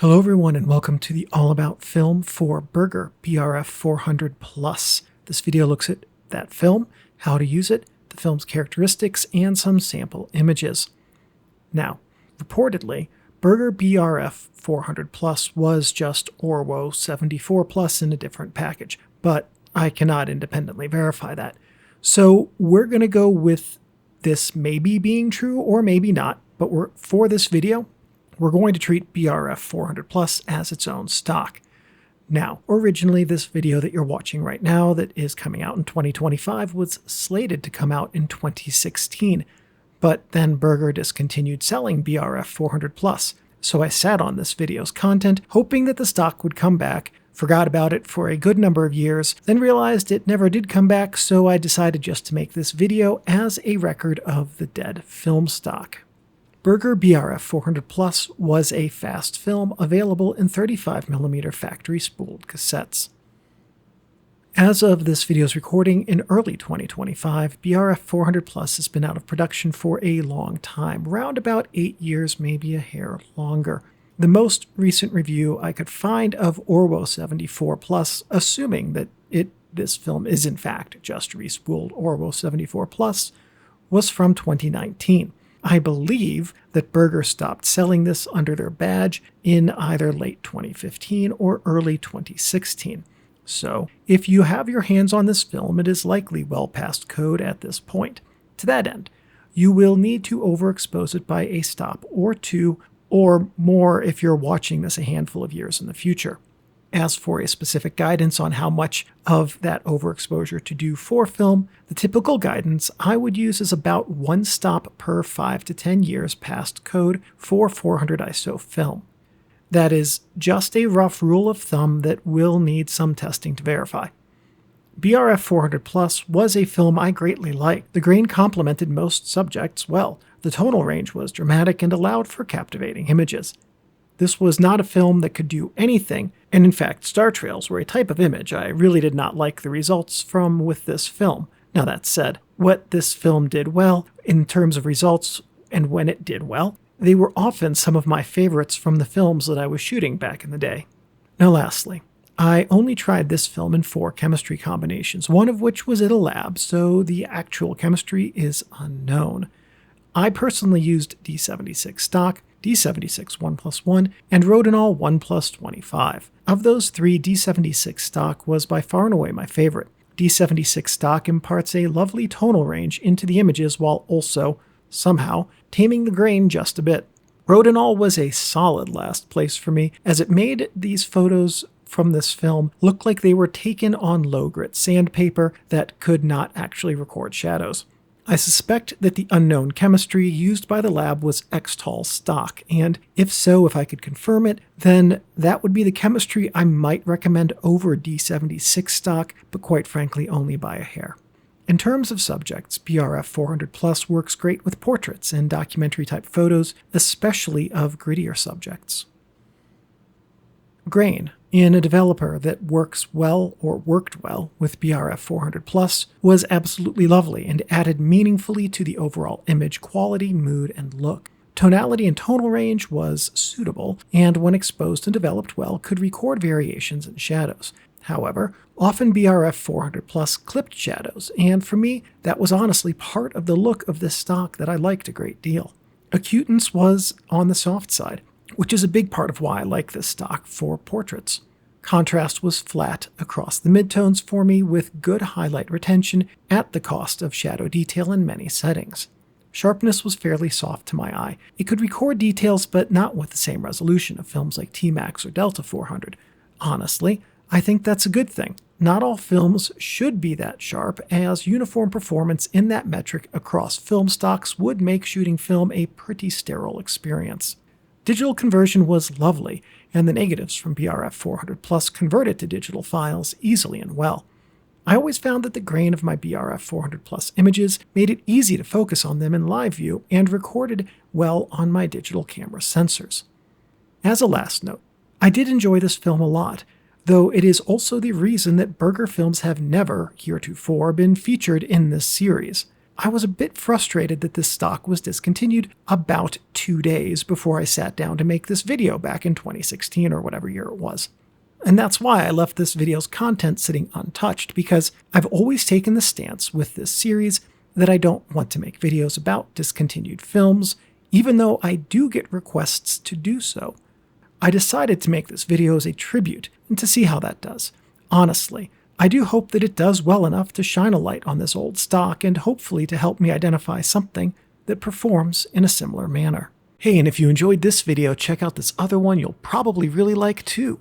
Hello everyone and welcome to the All About Film for Bergger BRF 400 Plus. This video looks at that film, how to use it, the film's characteristics, and some sample images. Now, reportedly, Bergger BRF 400 Plus was just Orwo 74 Plus in a different package, but I cannot independently verify that. So we're going to go with this maybe being true or maybe not, but for this video, we're going to treat BRF 400 Plus as its own stock. Now, originally this video that you're watching right now that is coming out in 2025 was slated to come out in 2016, but then Bergger discontinued selling BRF 400 Plus. So I sat on this video's content, hoping that the stock would come back, forgot about it for a good number of years, then realized it never did come back, so I decided just to make this video as a record of the dead film stock. Bergger BRF 400 Plus was a fast film available in 35mm factory spooled cassettes. As of this video's recording in early 2025, BRF 400 Plus has been out of production for a long time, around about 8 years, maybe a hair longer. The most recent review I could find of Orwo 74 Plus, assuming that this film is in fact just respooled Orwo 74 Plus, was from 2019. I believe that Bergger stopped selling this under their badge in either late 2015 or early 2016. So, if you have your hands on this film, it is likely well past code at this point. To that end, you will need to overexpose it by a stop or two, or more if you're watching this a handful of years in the future. As for a specific guidance on how much of that overexposure to do for film, the typical guidance I would use is about one stop per 5 to 10 years past code for 400 ISO film. That is just a rough rule of thumb that will need some testing to verify. BRF 400 Plus was a film I greatly liked. The grain complemented most subjects well. The tonal range was dramatic and allowed for captivating images. This was not a film that could do anything, and in fact, star trails were a type of image I really did not like the results from with this film. Now that said, what this film did well, in terms of results, and when it did well, they were often some of my favorites from the films that I was shooting back in the day. Now lastly, I only tried this film in 4 chemistry combinations, one of which was at a lab, so the actual chemistry is unknown. I personally used D76 stock, D76 1+1, and Rodinol 1+25. Of those 3, D76 stock was by far and away my favorite. D76 stock imparts a lovely tonal range into the images while also, somehow, taming the grain just a bit. Rodinol was a solid last place for me, as it made these photos from this film look like they were taken on low-grit sandpaper that could not actually record shadows. I suspect that the unknown chemistry used by the lab was Xtol stock, and if so, if I could confirm it, then that would be the chemistry I might recommend over D76 stock, but quite frankly only by a hair. In terms of subjects, BRF 400 Plus works great with portraits and documentary-type photos, especially of grittier subjects. Grain in a developer that works well or worked well with BRF 400 Plus was absolutely lovely and added meaningfully to the overall image quality, mood, and look. Tonality and tonal range was suitable, and when exposed and developed well, could record variations in shadows. However, often BRF 400 Plus clipped shadows, and for me, that was honestly part of the look of this stock that I liked a great deal. Acutance was on the soft side, which is a big part of why I like this stock for portraits. Contrast was flat across the midtones for me with good highlight retention at the cost of shadow detail in many settings. Sharpness was fairly soft to my eye. It could record details but not with the same resolution of films like T-Max or Delta 400. Honestly, I think that's a good thing. Not all films should be that sharp, as uniform performance in that metric across film stocks would make shooting film a pretty sterile experience. Digital conversion was lovely, and the negatives from BRF 400 Plus converted to digital files easily and well. I always found that the grain of my BRF 400 Plus images made it easy to focus on them in live view and recorded well on my digital camera sensors. As a last note, I did enjoy this film a lot, though it is also the reason that Bergger films have never, heretofore, been featured in this series. I was a bit frustrated that this stock was discontinued about 2 days before I sat down to make this video back in 2016 or whatever year it was. And that's why I left this video's content sitting untouched, because I've always taken the stance with this series that I don't want to make videos about discontinued films, even though I do get requests to do so. I decided to make this video as a tribute and to see how that does. Honestly, I do hope that it does well enough to shine a light on this old stock and hopefully to help me identify something that performs in a similar manner. Hey, and if you enjoyed this video, check out this other one you'll probably really like too.